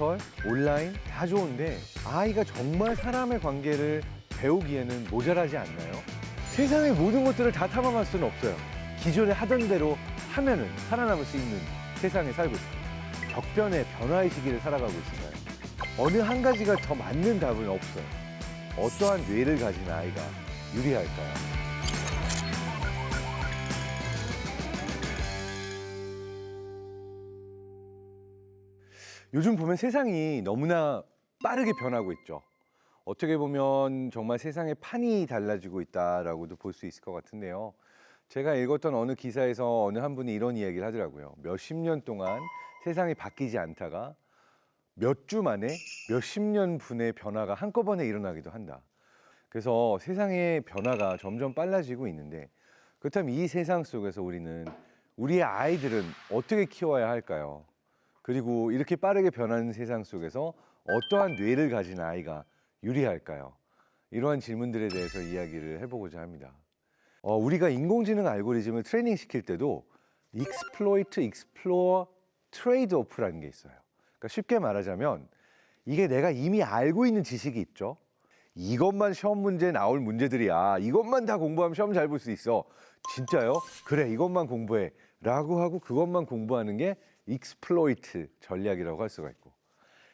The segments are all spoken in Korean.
디지털, 온라인 다 좋은데 아이가 정말 사람의 관계를 배우기에는 모자라지 않나요? 세상의 모든 것들을 다 탐험할 수는 없어요. 기존에 하던 대로 하면은 살아남을 수 있는 세상에 살고 있습니다. 격변의 변화의 시기를 살아가고 있습니다. 어느 한 가지가 더 맞는 답은 없어요. 어떠한 뇌를 가진 아이가 유리할까요? 요즘 보면 세상이 너무나 빠르게 변하고 있죠. 어떻게 보면 정말 세상의 판이 달라지고 있다라고도 볼 수 있을 것 같은데요. 제가 읽었던 어느 기사에서 어느 한 분이 이런 이야기를 하더라고요. 몇십 년 동안 세상이 바뀌지 않다가 몇 주 만에 몇십 년 분의 변화가 한꺼번에 일어나기도 한다. 그래서 세상의 변화가 점점 빨라지고 있는데 그렇다면 이 세상 속에서 우리의 아이들은 어떻게 키워야 할까요? 그리고 이렇게 빠르게 변하는 세상 속에서 어떠한 뇌를 가진 아이가 유리할까요? 이러한 질문들에 대해서 이야기를 해보고자 합니다. 우리가 인공지능 알고리즘을 트레이닝 시킬 때도 exploit, explore, trade off라는 게 있어요. 그러니까 쉽게 말하자면 이게 내가 이미 알고 있는 지식이 있죠. 이것만 시험 문제에 나올 문제들이야. 이것만 다 공부하면 시험 잘 볼 수 있어. 진짜요? 그래, 이것만 공부해. 라고 하고 그것만 공부하는 게 exploit 전략이라고 할 수가 있고,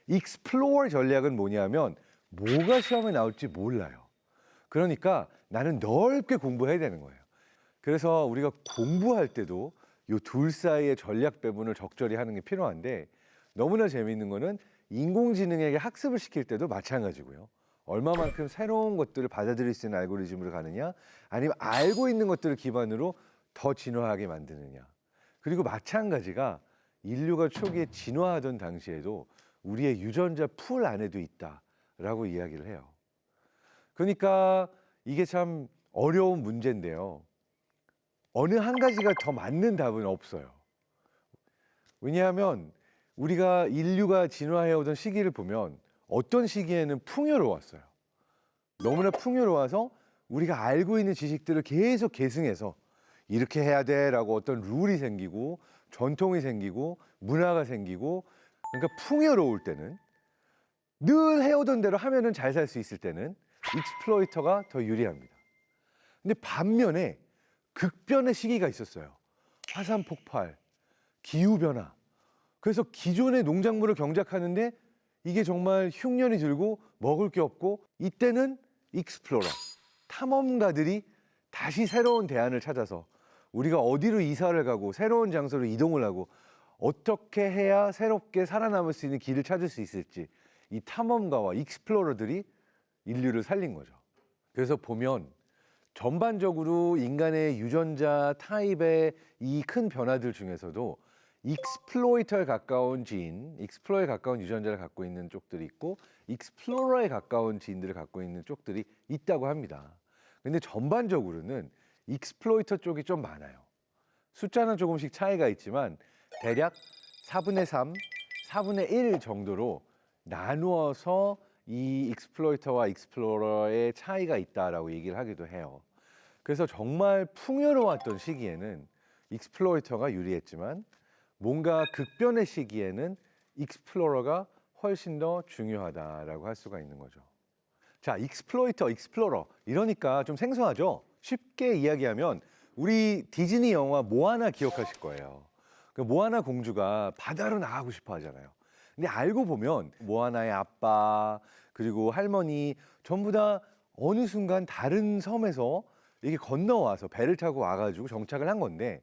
explore 전략은 뭐냐면 뭐가 시험에 나올지 몰라요. 그러니까 나는 넓게 공부해야 되는 거예요. 그래서 우리가 공부할 때도 이 둘 사이의 전략 배분을 적절히 하는 게 필요한데, 너무나 재미있는 거는 인공지능에게 학습을 시킬 때도 마찬가지고요. 얼마만큼 새로운 것들을 받아들일 수 있는 알고리즘으로 가느냐, 아니면 알고 있는 것들을 기반으로 더 진화하게 만드느냐. 그리고 마찬가지가 인류가 초기에 진화하던 당시에도 우리의 유전자 풀 안에도 있다라고 이야기를 해요. 그러니까 이게 참 어려운 문제인데요. 어느 한 가지가 더 맞는 답은 없어요. 왜냐하면 우리가 인류가 진화해오던 시기를 보면 어떤 시기에는 풍요로웠어요. 너무나 풍요로워서 우리가 알고 있는 지식들을 계속 계승해서 이렇게 해야 돼라고 어떤 룰이 생기고 전통이 생기고 문화가 생기고, 그러니까 풍요로울 때는, 늘 해오던 대로 하면은 잘 살 수 있을 때는 익스플로이터가 더 유리합니다. 근데 반면에 극변의 시기가 있었어요. 화산 폭발, 기후 변화. 그래서 기존의 농작물을 경작하는데 이게 정말 흉년이 들고 먹을 게 없고, 이때는 익스플로러, 탐험가들이 다시 새로운 대안을 찾아서 우리가 어디로 이사를 가고 새로운 장소로 이동을 하고 어떻게 해야 새롭게 살아남을 수 있는 길을 찾을 수 있을지, 이 탐험가와 익스플로러들이 인류를 살린 거죠. 그래서 보면 전반적으로 인간의 유전자 타입의 이 큰 변화들 중에서도 익스플로이터에 가까운 지인, 익스플로러에 가까운 유전자를 갖고 있는 쪽들이 있고 익스플로러에 가까운 지인들을 갖고 있는 쪽들이 있다고 합니다. 근데 전반적으로는 익스플로이터 쪽이 좀 많아요. 숫자는 조금씩 차이가 있지만 대략 4분의 3, 4분의 1 정도로 나누어서 이 익스플로이터와 익스플로러의 차이가 있다라고 얘기를 하기도 해요. 그래서 정말 풍요로웠던 시기에는 익스플로이터가 유리했지만 뭔가 극변의 시기에는 익스플로러가 훨씬 더 중요하다라고 할 수가 있는 거죠. 자, 익스플로이터, 익스플로러 이러니까 좀 생소하죠? 쉽게 이야기하면 우리 디즈니 영화 모아나 기억하실 거예요. 그 모아나 공주가 바다로 나가고 싶어 하잖아요. 근데 알고 보면 모아나의 아빠 그리고 할머니 전부 다 어느 순간 다른 섬에서 이게 건너와서 배를 타고 와가지고 정착을 한 건데,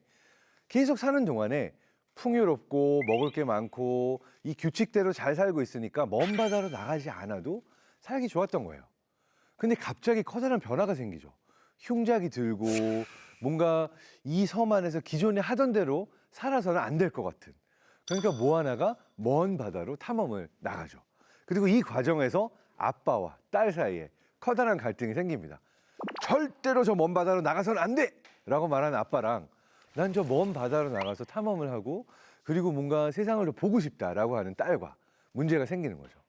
계속 사는 동안에 풍요롭고 먹을 게 많고 이 규칙대로 잘 살고 있으니까 먼 바다로 나가지 않아도 살기 좋았던 거예요. 근데 갑자기 커다란 변화가 생기죠. 흉작이 들고 뭔가 이 섬 안에서 기존에 하던 대로 살아서는 안 될 것 같은. 그러니까 모아나가 먼 바다로 탐험을 나가죠. 그리고 이 과정에서 아빠와 딸 사이에 커다란 갈등이 생깁니다. 절대로 저 먼 바다로 나가서는 안 돼! 라고 말하는 아빠랑, 난 저 먼 바다로 나가서 탐험을 하고 그리고 뭔가 세상을 더 보고 싶다라고 하는 딸과 문제가 생기는 거죠.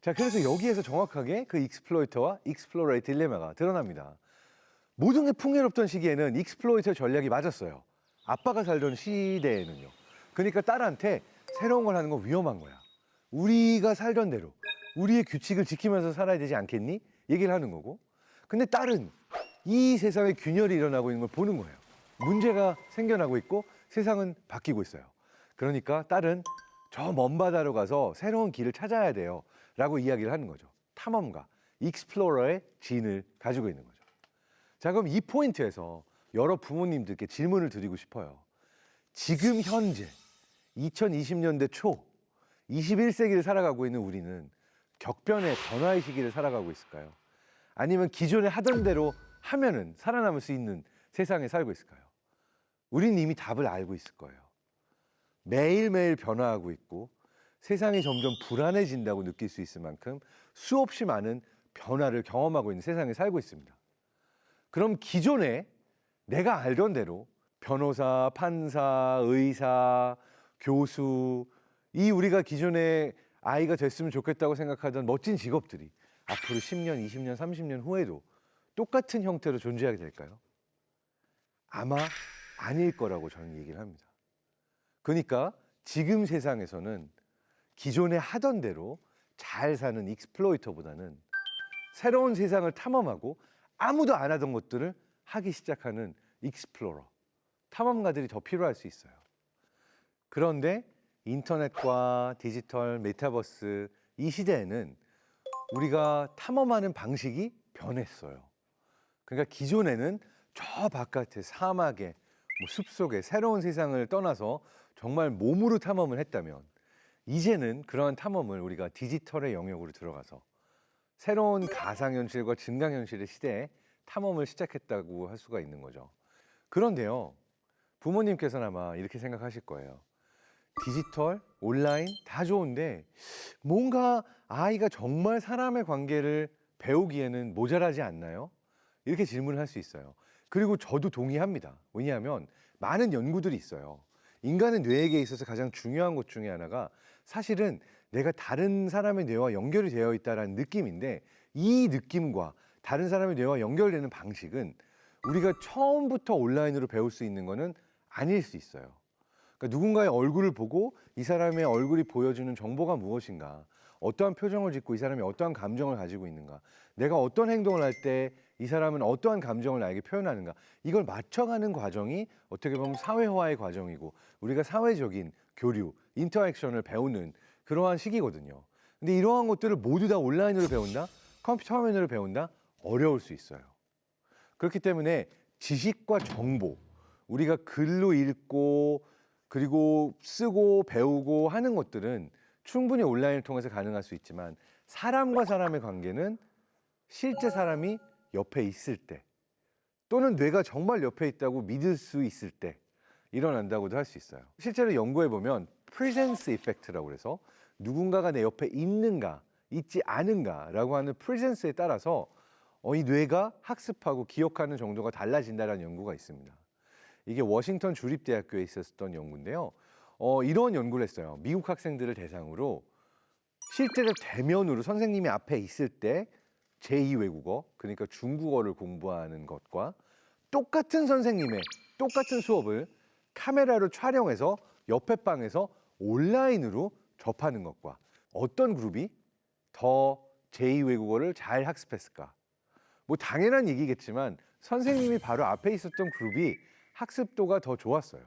자, 그래서 여기에서 정확하게 그 익스플로이터와 익스플로러의 딜레마가 드러납니다. 모든 게 풍요롭던 시기에는 익스플로이터 전략이 맞았어요. 아빠가 살던 시대에는요. 그러니까 딸한테 새로운 걸 하는 건 위험한 거야. 우리가 살던 대로 우리의 규칙을 지키면서 살아야 되지 않겠니? 얘기를 하는 거고. 근데 딸은 이 세상에 균열이 일어나고 있는 걸 보는 거예요. 문제가 생겨나고 있고 세상은 바뀌고 있어요. 그러니까 딸은 저 먼 바다로 가서 새로운 길을 찾아야 돼요. 라고 이야기를 하는 거죠. 탐험가, 익스플로러의 진을 가지고 있는 거죠. 자, 그럼 이 포인트에서 여러 부모님들께 질문을 드리고 싶어요. 지금 현재 2020년대 초 21세기를 살아가고 있는 우리는 격변의 변화의 시기를 살아가고 있을까요? 아니면 기존에 하던 대로 하면은 살아남을 수 있는 세상에 살고 있을까요? 우리는 이미 답을 알고 있을 거예요. 매일매일 변화하고 있고 세상이 점점 불안해진다고 느낄 수 있을 만큼 수없이 많은 변화를 경험하고 있는 세상에 살고 있습니다. 그럼 기존에 내가 알던 대로 변호사, 판사, 의사, 교수, 이 우리가 기존에 아이가 됐으면 좋겠다고 생각하던 멋진 직업들이 앞으로 10년, 20년, 30년 후에도 똑같은 형태로 존재하게 될까요? 아마 아닐 거라고 저는 얘기를 합니다. 그러니까 지금 세상에서는 기존에 하던 대로 잘 사는 익스플로이터보다는 새로운 세상을 탐험하고 아무도 안 하던 것들을 하기 시작하는 익스플로러, 탐험가들이 더 필요할 수 있어요. 그런데 인터넷과 디지털, 메타버스 이 시대에는 우리가 탐험하는 방식이 변했어요. 그러니까 기존에는 저 바깥에 사막에 숲속에 새로운 세상을 떠나서 정말 몸으로 탐험을 했다면 이제는 그러한 탐험을 우리가 디지털의 영역으로 들어가서 새로운 가상현실과 증강현실의 시대에 탐험을 시작했다고 할 수가 있는 거죠. 그런데요, 부모님께서는 아마 이렇게 생각하실 거예요. 디지털, 온라인 다 좋은데 뭔가 아이가 정말 사람의 관계를 배우기에는 모자라지 않나요? 이렇게 질문을 할 수 있어요. 그리고 저도 동의합니다. 왜냐하면 많은 연구들이 있어요. 인간의 뇌에게 있어서 가장 중요한 것 중에 하나가 사실은 내가 다른 사람의 뇌와 연결이 되어 있다는 느낌인데 이 느낌과 다른 사람의 뇌와 연결되는 방식은 우리가 처음부터 온라인으로 배울 수 있는 거는 아닐 수 있어요. 그러니까 누군가의 얼굴을 보고 이 사람의 얼굴이 보여주는 정보가 무엇인가, 어떠한 표정을 짓고 이 사람이 어떠한 감정을 가지고 있는가, 내가 어떤 행동을 할 때 이 사람은 어떠한 감정을 나에게 표현하는가, 이걸 맞춰가는 과정이 어떻게 보면 사회화의 과정이고 우리가 사회적인 교류, 인터액션을 배우는 그러한 시기거든요. 근데 이러한 것들을 모두 다 온라인으로 배운다? 컴퓨터 화면으로 배운다? 어려울 수 있어요. 그렇기 때문에 지식과 정보, 우리가 글로 읽고 그리고 쓰고 배우고 하는 것들은 충분히 온라인을 통해서 가능할 수 있지만 사람과 사람의 관계는 실제 사람이 옆에 있을 때 또는 뇌가 정말 옆에 있다고 믿을 수 있을 때 일어난다고도 할 수 있어요. 실제로 연구해 보면 프레젠스 이펙트라고 해서 누군가가 내 옆에 있는가 있지 않은가라고 하는 프레젠스에 따라서 이 뇌가 학습하고 기억하는 정도가 달라진다는 연구가 있습니다. 이게 워싱턴 주립대학교에 있었던 연구인데요. 이런 연구를 했어요. 미국 학생들을 대상으로 실제로 대면으로 선생님이 앞에 있을 때 제2 외국어, 그러니까 중국어를 공부하는 것과 똑같은 선생님의 똑같은 수업을 카메라로 촬영해서 옆에 방에서 온라인으로 접하는 것과 어떤 그룹이 더 제2 외국어를 잘 학습했을까? 뭐 당연한 얘기겠지만 선생님이 바로 앞에 있었던 그룹이 학습도가 더 좋았어요.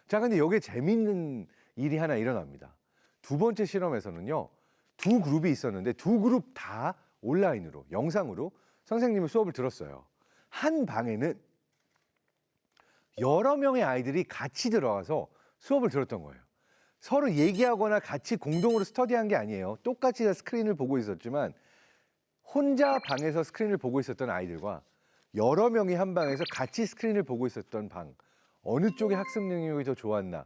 자, 근데 여기에 재밌는 일이 하나 일어납니다. 두 번째 실험에서는요, 두 그룹이 있었는데 두 그룹 다 온라인으로, 영상으로 선생님의 수업을 들었어요. 한 방에는 여러 명의 아이들이 같이 들어가서 수업을 들었던 거예요. 서로 얘기하거나 같이 공동으로 스터디한 게 아니에요. 똑같이 다 스크린을 보고 있었지만 혼자 방에서 스크린을 보고 있었던 아이들과 여러 명이 한 방에서 같이 스크린을 보고 있었던 방, 어느 쪽의 학습 능력이 더 좋았나,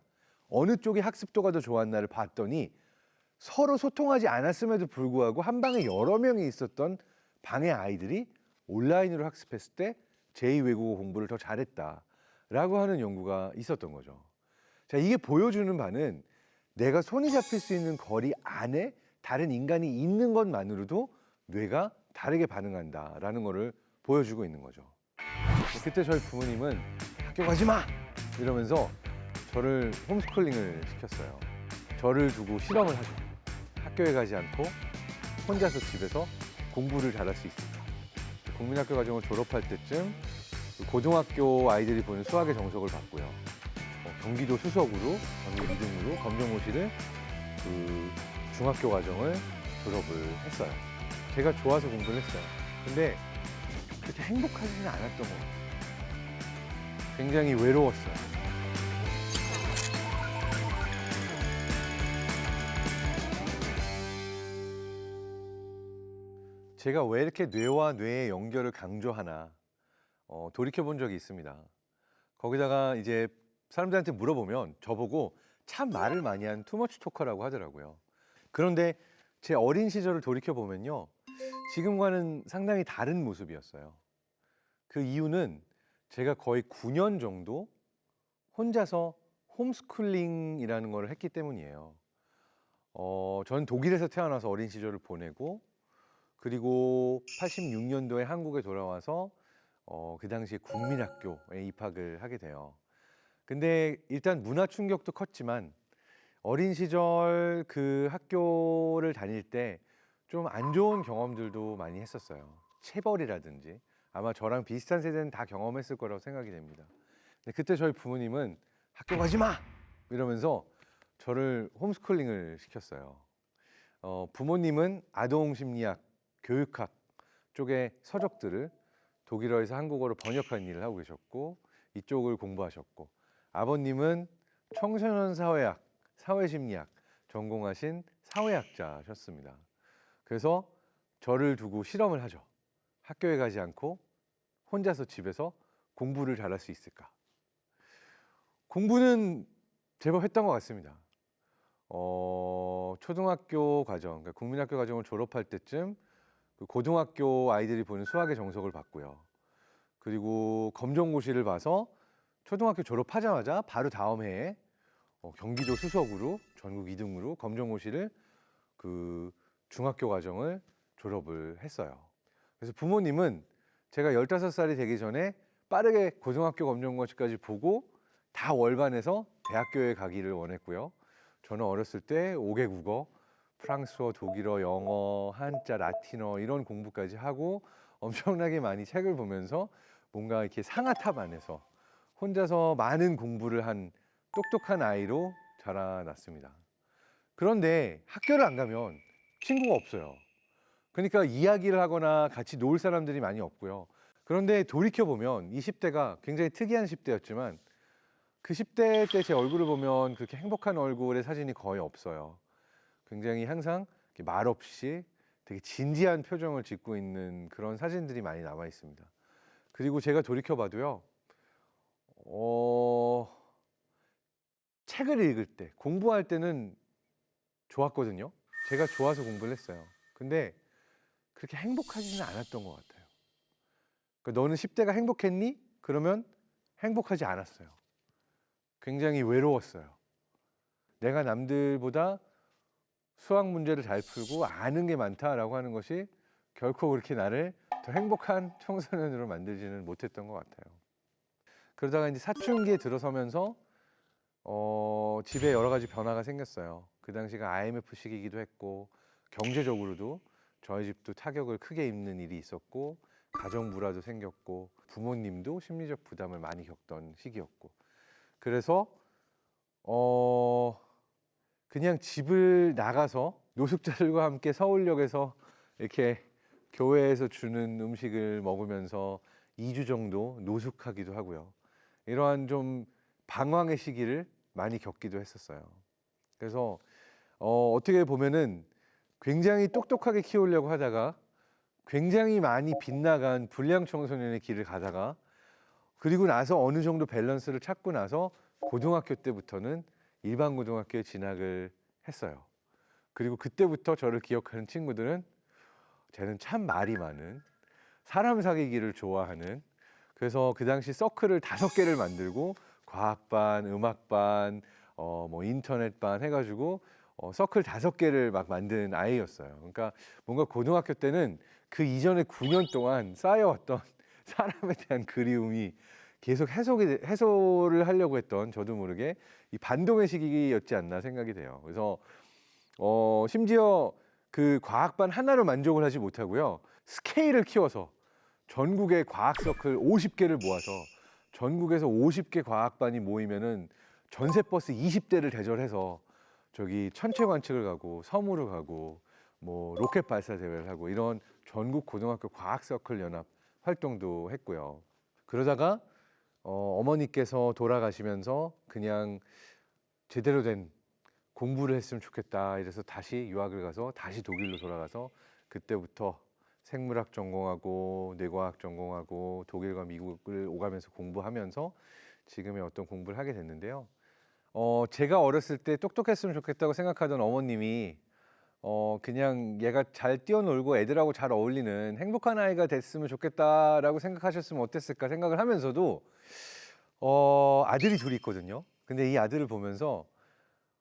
어느 쪽의 학습도가 더 좋았나를 봤더니 서로 소통하지 않았음에도 불구하고 한 방에 여러 명이 있었던 방의 아이들이 온라인으로 학습했을 때 제2 외국어 공부를 더 잘했다라고 하는 연구가 있었던 거죠. 자, 이게 보여주는 바는 내가 손이 잡힐 수 있는 거리 안에 다른 인간이 있는 것만으로도 뇌가 다르게 반응한다라는 거를 보여주고 있는 거죠. 그때 저희 부모님은 학교 가지 마! 이러면서 저를 홈스쿨링을 시켰어요. 저를 두고 실험을 하죠. 학교에 가지 않고 혼자서 집에서 공부를 잘할 수 있을까? 국민학교 과정을 졸업할 때쯤 고등학교 아이들이 보는 수학의 정석을 봤고요. 경기도 수석으로, 전국 2등으로 검정고시를 중학교 과정을 졸업을 했어요. 제가 좋아서 공부를 했어요. 근데 그렇게 행복하지는 않았던 것 같아요. 굉장히 외로웠어요. 제가 왜 이렇게 뇌와 뇌의 연결을 강조하나 돌이켜 본 적이 있습니다. 거기다가 이제 사람들한테 물어보면 저보고 참 말을 많이 한 투머치 토커라고 하더라고요. 그런데 제 어린 시절을 돌이켜 보면요. 지금과는 상당히 다른 모습이었어요. 그 이유는 제가 거의 9년 정도 혼자서 홈스쿨링이라는 걸 했기 때문이에요. 저는 독일에서 태어나서 어린 시절을 보내고 그리고 86년도에 한국에 돌아와서 그 당시에 국민학교에 입학을 하게 돼요. 근데 일단 문화 충격도 컸지만 어린 시절 그 학교를 다닐 때 좀 안 좋은 경험들도 많이 했었어요. 체벌이라든지 아마 저랑 비슷한 세대는 다 경험했을 거라고 생각이 됩니다. 근데 그때 저희 부모님은 학교 가지 마! 이러면서 저를 홈스쿨링을 시켰어요. 부모님은 아동심리학, 교육학 쪽의 서적들을 독일어에서 한국어로 번역한 일을 하고 계셨고 이쪽을 공부하셨고 아버님은 청소년 사회학, 사회심리학 전공하신 사회학자셨습니다. 그래서 저를 두고 실험을 하죠. 학교에 가지 않고 혼자서 집에서 공부를 잘할 수 있을까? 공부는 제법 했던 것 같습니다. 초등학교 과정, 그러니까 국민학교 과정을 졸업할 때쯤 그 고등학교 아이들이 보는 수학의 정석을 봤고요. 그리고 검정고시를 봐서 초등학교 졸업하자마자 바로 다음 해에 경기도 수석으로 전국 2등으로 검정고시를 그 중학교 과정을 졸업을 했어요. 그래서 부모님은 제가 15살이 되기 전에 빠르게 고등학교 검정고시까지 보고 다 월반해서 대학교에 가기를 원했고요. 저는 어렸을 때 5개 국어, 프랑스어, 독일어, 영어, 한자, 라틴어 이런 공부까지 하고 엄청나게 많이 책을 보면서 뭔가 이렇게 상아탑 안에서 혼자서 많은 공부를 한 똑똑한 아이로 자라났습니다. 그런데 학교를 안 가면 친구가 없어요. 그러니까 이야기를 하거나 같이 놀 사람들이 많이 없고요. 그런데 돌이켜보면 이 10대가 굉장히 특이한 10대였지만 그 10대 때 제 얼굴을 보면 그렇게 행복한 얼굴의 사진이 거의 없어요. 굉장히 항상 말없이 되게 진지한 표정을 짓고 있는 그런 사진들이 많이 남아 있습니다. 그리고 제가 돌이켜봐도요, 책을 읽을 때, 공부할 때는 좋았거든요. 제가 좋아서 공부를 했어요. 근데 그렇게 행복하지는 않았던 것 같아요. 그러니까 너는 10대가 행복했니? 그러면 행복하지 않았어요. 굉장히 외로웠어요. 내가 남들보다 수학 문제를 잘 풀고 아는 게 많다라고 하는 것이 결코 그렇게 나를 더 행복한 청소년으로 만들지는 못했던 것 같아요. 그러다가 이제 사춘기에 들어서면서 집에 여러 가지 변화가 생겼어요. 그 당시가 IMF 시기이기도 했고 경제적으로도 저희 집도 타격을 크게 입는 일이 있었고 가정 불화도 생겼고 부모님도 심리적 부담을 많이 겪던 시기였고 그래서 그냥 집을 나가서 노숙자들과 함께 서울역에서 이렇게 교회에서 주는 음식을 먹으면서 2주 정도 노숙하기도 하고요. 이러한 좀 방황의 시기를 많이 겪기도 했었어요. 그래서 어떻게 보면은 굉장히 똑똑하게 키우려고 하다가 굉장히 많이 빗나간 불량 청소년의 길을 가다가 그리고 나서 어느 정도 밸런스를 찾고 나서 고등학교 때부터는 일반 고등학교에 진학을 했어요. 그리고 그때부터 저를 기억하는 친구들은 쟤는 참 말이 많은 사람 사귀기를 좋아하는 그래서 그 당시 서클을 5개를 만들고 과학반, 음악반, 뭐 인터넷반 해가지고 서클 5개를 막 만든 아이였어요. 그러니까 뭔가 고등학교 때는 그 이전에 9년 동안 쌓여왔던 사람에 대한 그리움이 계속 해소를 하려고 했던 저도 모르게 이 반동의 시기였지 않나 생각이 돼요. 그래서 심지어 그 과학반 하나로 만족을 하지 못하고요. 스케일을 키워서 전국의 과학 서클 50개를 모아서 전국에서 50개 과학반이 모이면은 전세 버스 20대를 대절해서 저기 천체 관측을 가고 섬으로 가고 뭐 로켓 발사 대회를 하고 이런 전국 고등학교 과학 서클 연합 활동도 했고요. 그러다가 어머니께서 돌아가시면서 그냥 제대로 된 공부를 했으면 좋겠다 이래서 다시 유학을 가서 다시 독일로 돌아가서 그때부터 생물학 전공하고 뇌과학 전공하고 독일과 미국을 오가면서 공부하면서 지금의 어떤 공부를 하게 됐는데요. 제가 어렸을 때 똑똑했으면 좋겠다고 생각하던 어머님이 그냥 얘가 잘 뛰어놀고 애들하고 잘 어울리는 행복한 아이가 됐으면 좋겠다라고 생각하셨으면 어땠을까 생각을 하면서도 아들이 둘이 있거든요. 근데 이 아들을 보면서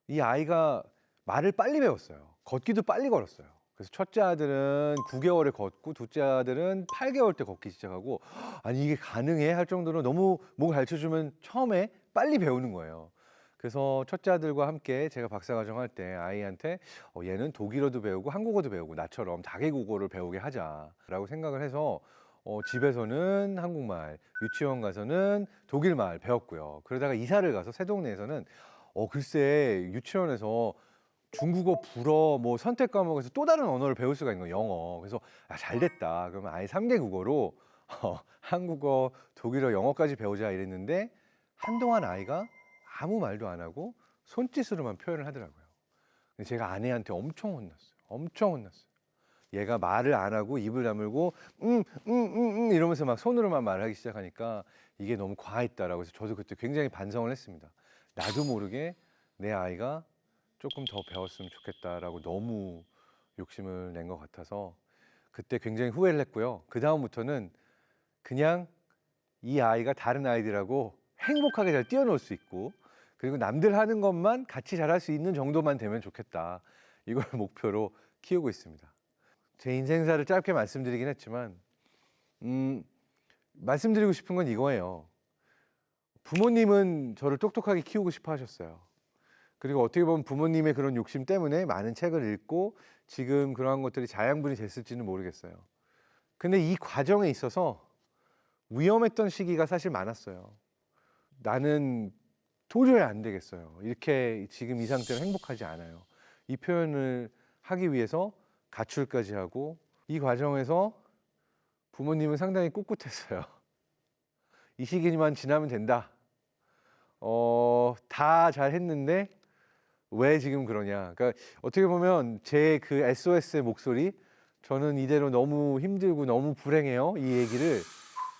이 아이가 말을 빨리 배웠어요. 걷기도 빨리 걸었어요. 그래서 첫째 아들은 9개월에 걷고 둘째 아들은 8개월 때 걷기 시작하고 아니 이게 가능해 할 정도로 너무 뭐 가르쳐주면 처음에 빨리 배우는 거예요. 그래서 첫째 아들과 함께 제가 박사과정 할 때 아이한테 얘는 독일어도 배우고 한국어도 배우고 나처럼 다개국어를 배우게 하자라고 생각을 해서 집에서는 한국말, 유치원 가서는 독일말 배웠고요. 그러다가 이사를 가서 새 동네에서는 글쎄 유치원에서 중국어, 불어, 뭐 선택 과목에서 또 다른 언어를 배울 수가 있는 거예요. 영어. 그래서 잘 됐다. 그러면 아예 3개 국어로 한국어, 독일어, 영어까지 배우자 이랬는데 한동안 아이가 아무 말도 안 하고 손짓으로만 표현을 하더라고요. 근데 제가 아내한테 엄청 혼났어요. 엄청 혼났어요. 얘가 말을 안 하고 입을 다물고 이러면서 막 손으로만 말하기 시작하니까 이게 너무 과했다라고 해서 저도 그때 굉장히 반성을 했습니다. 나도 모르게 내 아이가 조금 더 배웠으면 좋겠다라고 너무 욕심을 낸 것 같아서 그때 굉장히 후회를 했고요. 그 다음부터는 그냥 이 아이가 다른 아이들하고 행복하게 잘 뛰어놀 수 있고 그리고 남들 하는 것만 같이 잘할 수 있는 정도만 되면 좋겠다. 이걸 목표로 키우고 있습니다. 제 인생사를 짧게 말씀드리긴 했지만 말씀드리고 싶은 건 이거예요. 부모님은 저를 똑똑하게 키우고 싶어 하셨어요. 그리고 어떻게 보면 부모님의 그런 욕심 때문에 많은 책을 읽고 지금 그러한 것들이 자양분이 됐을지는 모르겠어요. 근데 이 과정에 있어서 위험했던 시기가 사실 많았어요. 나는 도저히 안 되겠어요. 이렇게 지금 이 상태로 행복하지 않아요. 이 표현을 하기 위해서 가출까지 하고 이 과정에서 부모님은 상당히 꿋꿋했어요. 이 시기만 지나면 된다. 다 잘했는데 왜 지금 그러냐. 그러니까 어떻게 보면 제 그 SOS의 목소리, 저는 이대로 너무 힘들고 너무 불행해요. 이 얘기를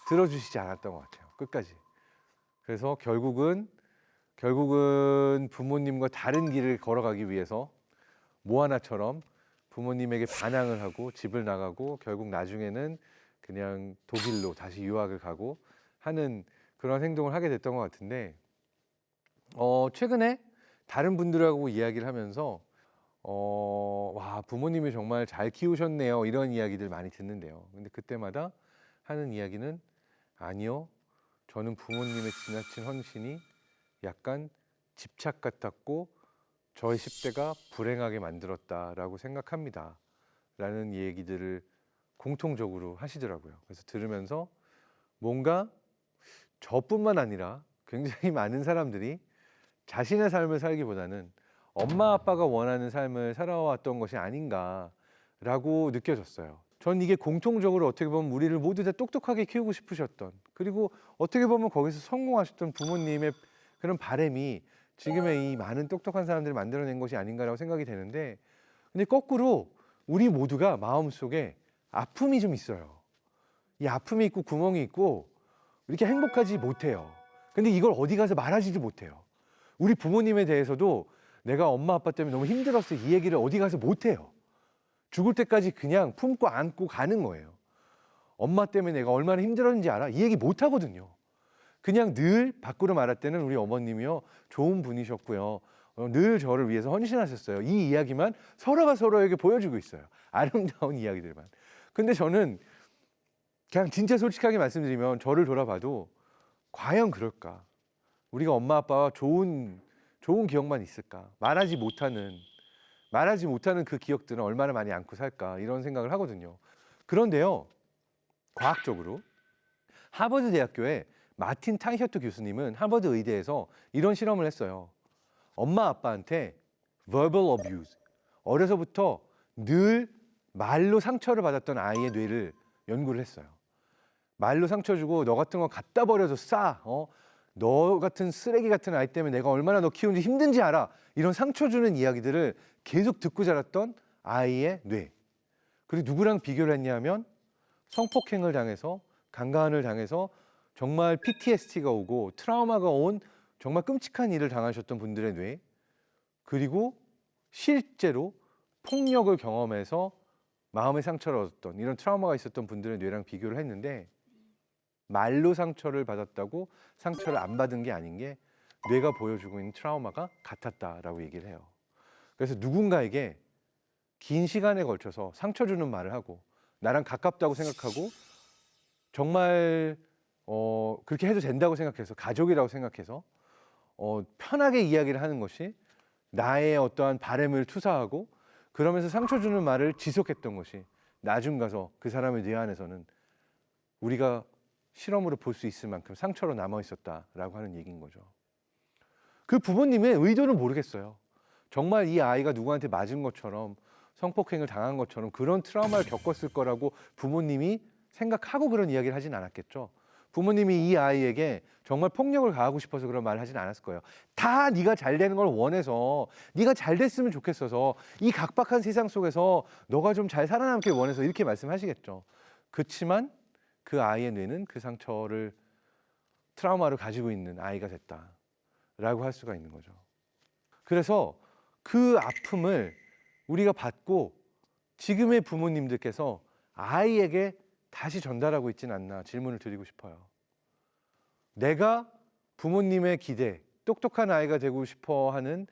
들어주시지 않았던 것 같아요. 끝까지. 그래서 결국은 부모님과 다른 길을 걸어가기 위해서 모아나처럼 부모님에게 반항을 하고 집을 나가고 결국 나중에는 그냥 독일로 다시 유학을 가고 하는 그런 행동을 하게 됐던 것 같은데 최근에 다른 분들하고 이야기를 하면서 와 부모님이 정말 잘 키우셨네요 이런 이야기들 많이 듣는데요. 근데 그때마다 하는 이야기는 아니요, 저는 부모님의 지나친 헌신이 약간 집착 같았고 저의 10대가 불행하게 만들었다라고 생각합니다 라는 얘기들을 공통적으로 하시더라고요. 그래서 들으면서 뭔가 저뿐만 아니라 굉장히 많은 사람들이 자신의 삶을 살기보다는 엄마 아빠가 원하는 삶을 살아왔던 것이 아닌가라고 느껴졌어요. 전 이게 공통적으로 어떻게 보면 우리를 모두 다 똑똑하게 키우고 싶으셨던, 그리고 어떻게 보면 거기서 성공하셨던 부모님의 그런 바람이 지금의 이 많은 똑똑한 사람들을 만들어낸 것이 아닌가라고 생각이 되는데, 근데 거꾸로 우리 모두가 마음속에 아픔이 좀 있어요. 이 아픔이 있고 구멍이 있고 이렇게 행복하지 못해요. 근데 이걸 어디 가서 말하지도 못해요. 우리 부모님에 대해서도 내가 엄마 아빠 때문에 너무 힘들었어 이 얘기를 어디 가서 못해요. 죽을 때까지 그냥 품고 안고 가는 거예요. 엄마 때문에 내가 얼마나 힘들었는지 알아? 이 얘기 못 하거든요. 그냥 늘 밖으로 말할 때는 우리 어머님이요 좋은 분이셨고요. 늘 저를 위해서 헌신하셨어요. 이 이야기만 서로가 서로에게 보여주고 있어요. 아름다운 이야기들만. 근데 저는 그냥 진짜 솔직하게 말씀드리면 저를 돌아봐도 과연 그럴까? 우리가 엄마 아빠와 좋은 기억만 있을까? 말하지 못하는 말하지 못하는 그 기억들은 얼마나 많이 안고 살까 이런 생각을 하거든요. 그런데요, 과학적으로 하버드 대학교의 마틴 타이셔트 교수님은 하버드 의대에서 이런 실험을 했어요. 엄마 아빠한테 verbal abuse, 어려서부터 늘 말로 상처를 받았던 아이의 뇌를 연구를 했어요. 말로 상처 주고 너 같은 거 갖다 버려서 싸. 너 같은 쓰레기 같은 아이 때문에 내가 얼마나 너 키우는지 힘든지 알아. 이런 상처 주는 이야기들을 계속 듣고 자랐던 아이의 뇌. 그리고 누구랑 비교를 했냐면 성폭행을 당해서 강간을 당해서 정말 PTSD가 오고 트라우마가 온 정말 끔찍한 일을 당하셨던 분들의 뇌, 그리고 실제로 폭력을 경험해서 마음의 상처를 얻었던 이런 트라우마가 있었던 분들의 뇌랑 비교를 했는데 말로 상처를 받았다고 상처를 안 받은 게 아닌 게 뇌가 보여주고 있는 트라우마가 같았다라고 얘기를 해요. 그래서 누군가에게 긴 시간에 걸쳐서 상처 주는 말을 하고 나랑 가깝다고 생각하고 정말 그렇게 해도 된다고 생각해서 가족이라고 생각해서 편하게 이야기를 하는 것이 나의 어떠한 바램을 투사하고 그러면서 상처 주는 말을 지속했던 것이 나중 가서 그 사람의 뇌 안에서는 우리가 실험으로 볼 수 있을 만큼 상처로 남아 있었다라고 하는 얘기인 거죠. 그 부모님의 의도는 모르겠어요. 정말 이 아이가 누구한테 맞은 것처럼 성폭행을 당한 것처럼 그런 트라우마를 겪었을 거라고 부모님이 생각하고 그런 이야기를 하진 않았겠죠. 부모님이 이 아이에게 정말 폭력을 가하고 싶어서 그런 말을 하진 않았을 거예요. 다 네가 잘 되는 걸 원해서, 네가 잘 됐으면 좋겠어서, 이 각박한 세상 속에서 너가 좀 잘 살아남길 원해서 이렇게 말씀하시겠죠. 그렇지만 그 아이의 뇌는 그 상처를 트라우마를 가지고 있는 아이가 됐다라고 할 수가 있는 거죠. 그래서 그 아픔을 우리가 받고 지금의 부모님들께서 아이에게 다시 전달하고 있지는 않나 질문을 드리고 싶어요. 내가 부모님의 기대, 똑똑한 아이가 되고 싶어 하는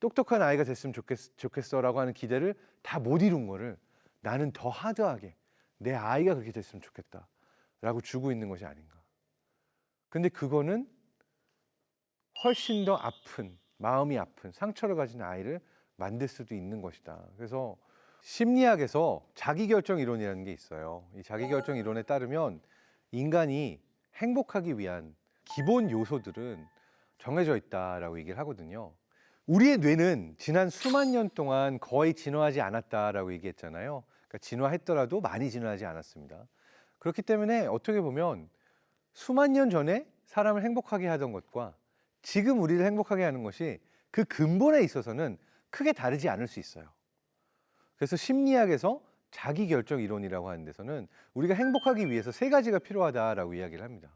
똑똑한 아이가 됐으면 좋겠어라고 하는 기대를 다 못 이룬 거를 나는 더 하드하게 내 아이가 그렇게 됐으면 좋겠다라고 주고 있는 것이 아닌가. 근데 그거는 훨씬 더 아픈, 마음이 아픈 상처를 가진 아이를 만들 수도 있는 것이다. 그래서 심리학에서 자기결정 이론이라는 게 있어요. 이 자기결정 이론에 따르면 인간이 행복하기 위한 기본 요소들은 정해져 있다라고 얘기를 하거든요. 우리의 뇌는 지난 수만 년 동안 거의 진화하지 않았다라고 얘기했잖아요. 그러니까 진화했더라도 많이 진화하지 않았습니다. 그렇기 때문에 어떻게 보면 수만 년 전에 사람을 행복하게 하던 것과 지금 우리를 행복하게 하는 것이 그 근본에 있어서는 크게 다르지 않을 수 있어요. 그래서 심리학에서 자기결정 이론이라고 하는 데서는 우리가 행복하기 위해서 세 가지가 필요하다라고 이야기를 합니다.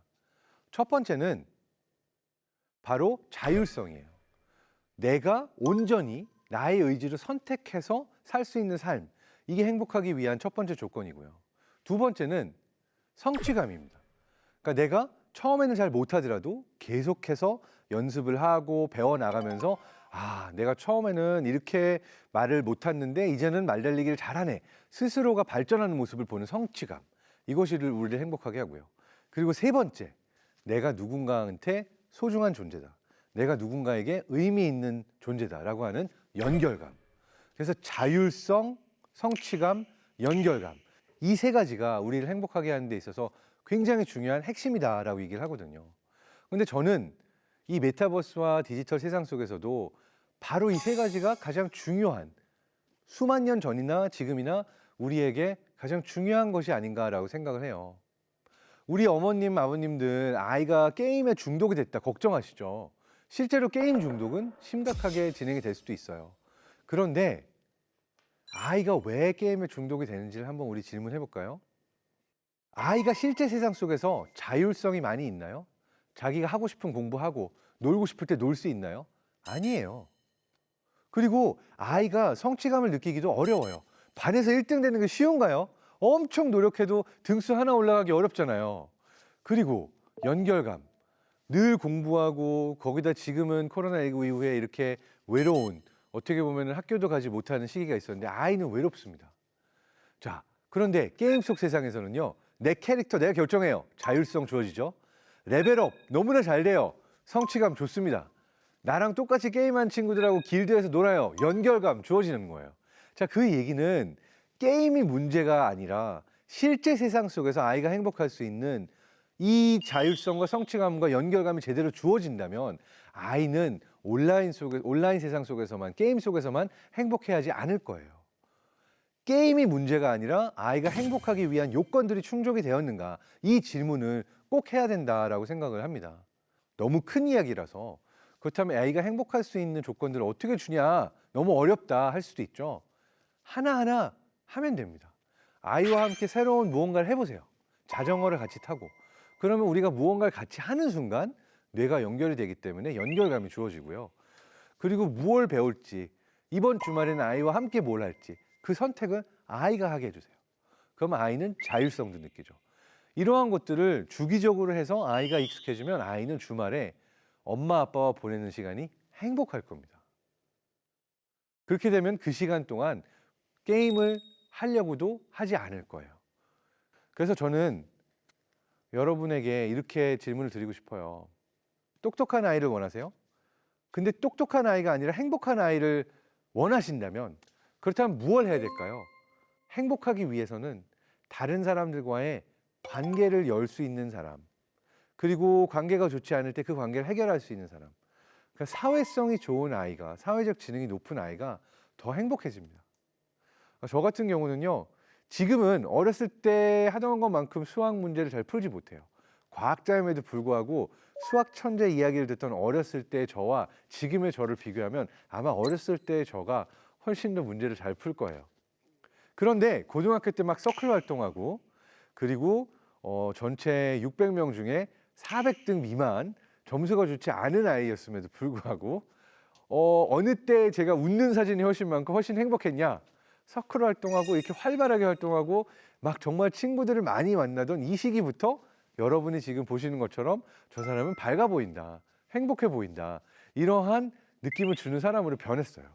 첫 번째는 바로 자율성이에요. 내가 온전히 나의 의지로 선택해서 살 수 있는 삶, 이게 행복하기 위한 첫 번째 조건이고요. 두 번째는 성취감입니다. 그러니까 내가 처음에는 잘 못하더라도 계속해서 연습을 하고 배워나가면서 내가 처음에는 이렇게 말을 못했는데 이제는 말달리기를 잘하네. 스스로가 발전하는 모습을 보는 성취감. 이것이 우리를 행복하게 하고요. 그리고 세 번째, 내가 누군가한테 소중한 존재다. 내가 누군가에게 의미 있는 존재다라고 하는 연결감. 그래서 자율성, 성취감, 연결감. 이 세 가지가 우리를 행복하게 하는 데 있어서 굉장히 중요한 핵심이다라고 얘기를 하거든요. 근데 저는 이 메타버스와 디지털 세상 속에서도 바로 이 세 가지가 가장 중요한, 수만 년 전이나 지금이나 우리에게 가장 중요한 것이 아닌가라고 생각을 해요. 우리 어머님, 아버님들 아이가 게임에 중독이 됐다 걱정하시죠. 실제로 게임 중독은 심각하게 진행이 될 수도 있어요. 그런데 아이가 왜 게임에 중독이 되는지를 한번 우리 질문해 볼까요? 아이가 실제 세상 속에서 자율성이 많이 있나요? 자기가 하고 싶은 공부하고 놀고 싶을 때 놀 수 있나요? 아니에요. 그리고 아이가 성취감을 느끼기도 어려워요. 반에서 1등 되는 게 쉬운가요? 엄청 노력해도 등수 하나 올라가기 어렵잖아요. 그리고 연결감. 늘 공부하고 거기다 지금은 코로나19 이후에 이렇게 외로운, 어떻게 보면 학교도 가지 못하는 시기가 있었는데 아이는 외롭습니다. 자, 그런데 게임 속 세상에서는요. 내 캐릭터 내가 결정해요. 자율성 주어지죠. 레벨업 너무나 잘 돼요. 성취감 좋습니다. 나랑 똑같이 게임한 친구들하고 길드에서 놀아요. 연결감 주어지는 거예요. 자, 그 얘기는 게임이 문제가 아니라 실제 세상 속에서 아이가 행복할 수 있는 이 자율성과 성취감과 연결감이 제대로 주어진다면 아이는 온라인 세상 속에서만, 게임 속에서만 행복해하지 않을 거예요. 게임이 문제가 아니라 아이가 행복하기 위한 요건들이 충족이 되었는가, 이 질문을 꼭 해야 된다라고 생각을 합니다. 너무 큰 이야기라서. 그렇다면 아이가 행복할 수 있는 조건들을 어떻게 주냐, 너무 어렵다 할 수도 있죠. 하나하나 하면 됩니다. 아이와 함께 새로운 무언가를 해보세요. 자전거를 같이 타고. 그러면 우리가 무언가를 같이 하는 순간 뇌가 연결이 되기 때문에 연결감이 주어지고요. 그리고 무엇을 배울지, 이번 주말에는 아이와 함께 뭘 할지 그 선택은 아이가 하게 해주세요. 그러면 아이는 자율성도 느끼죠. 이러한 것들을 주기적으로 해서 아이가 익숙해지면 아이는 주말에 엄마 아빠와 보내는 시간이 행복할 겁니다. 그렇게 되면 그 시간 동안 게임을 하려고도 하지 않을 거예요. 그래서 저는 여러분에게 이렇게 질문을 드리고 싶어요. 똑똑한 아이를 원하세요? 근데 똑똑한 아이가 아니라 행복한 아이를 원하신다면 그렇다면 무엇을 해야 될까요? 행복하기 위해서는 다른 사람들과의 관계를 열 수 있는 사람, 그리고 관계가 좋지 않을 때 그 관계를 해결할 수 있는 사람, 그러니까 사회성이 좋은 아이가, 사회적 지능이 높은 아이가 더 행복해집니다. 저 같은 경우는요, 지금은 어렸을 때 하던 것만큼 수학 문제를 잘 풀지 못해요. 과학자임에도 불구하고 수학 천재 이야기를 듣던 어렸을 때의 저와 지금의 저를 비교하면 아마 어렸을 때의 저가 훨씬 더 문제를 잘 풀 거예요. 그런데 고등학교 때 막 서클 활동하고, 그리고 전체 600명 중에 400등 미만, 점수가 좋지 않은 아이였음에도 불구하고 어느 때 제가 웃는 사진이 훨씬 많고 훨씬 행복했냐? 서클 활동하고 이렇게 활발하게 활동하고 막 정말 친구들을 많이 만나던 이 시기부터 여러분이 지금 보시는 것처럼 저 사람은 밝아 보인다, 행복해 보인다, 이러한 느낌을 주는 사람으로 변했어요.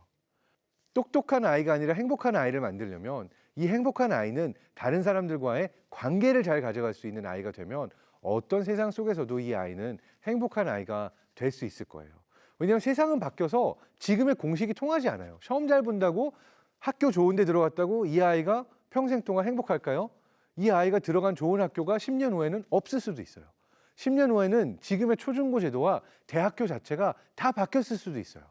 똑똑한 아이가 아니라 행복한 아이를 만들려면 이 행복한 아이는 다른 사람들과의 관계를 잘 가져갈 수 있는 아이가 되면 어떤 세상 속에서도 이 아이는 행복한 아이가 될 수 있을 거예요. 왜냐하면 세상은 바뀌어서 지금의 공식이 통하지 않아요. 시험 잘 본다고 학교 좋은 데 들어갔다고 이 아이가 평생 동안 행복할까요? 이 아이가 들어간 좋은 학교가 10년 후에는 없을 수도 있어요. 10년 후에는 지금의 초중고 제도와 대학교 자체가 다 바뀌었을 수도 있어요.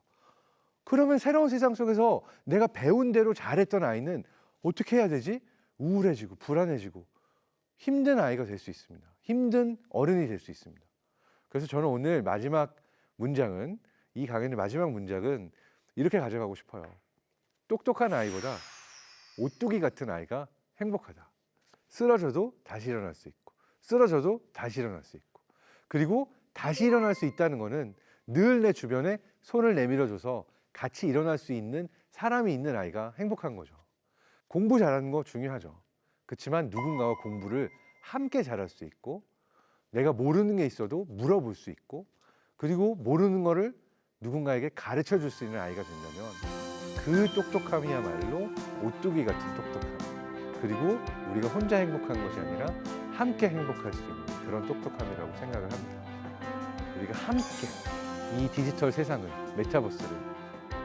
그러면 새로운 세상 속에서 내가 배운 대로 잘했던 아이는 어떻게 해야 되지? 우울해지고 불안해지고 힘든 아이가 될 수 있습니다. 힘든 어른이 될 수 있습니다. 그래서 저는 오늘 마지막 문장은, 이 강연의 마지막 문장은 이렇게 가져가고 싶어요. 똑똑한 아이보다 오뚜기 같은 아이가 행복하다. 쓰러져도 다시 일어날 수 있고, 쓰러져도 다시 일어날 수 있고, 그리고 다시 일어날 수 있다는 거는 늘 내 주변에 손을 내밀어줘서 같이 일어날 수 있는 사람이 있는 아이가 행복한 거죠. 공부 잘하는 거 중요하죠. 그렇지만 누군가와 공부를 함께 잘할 수 있고, 내가 모르는 게 있어도 물어볼 수 있고, 그리고 모르는 거를 누군가에게 가르쳐 줄 수 있는 아이가 된다면 그 똑똑함이야말로 오뚜기 같은 똑똑함, 그리고 우리가 혼자 행복한 것이 아니라 함께 행복할 수 있는 그런 똑똑함이라고 생각을 합니다. 우리가 함께 이 디지털 세상을, 메타버스를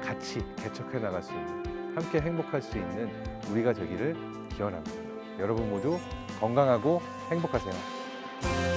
같이 개척해 나갈 수 있는, 함께 행복할 수 있는 우리가 되기를 기원합니다. 여러분 모두 건강하고 행복하세요.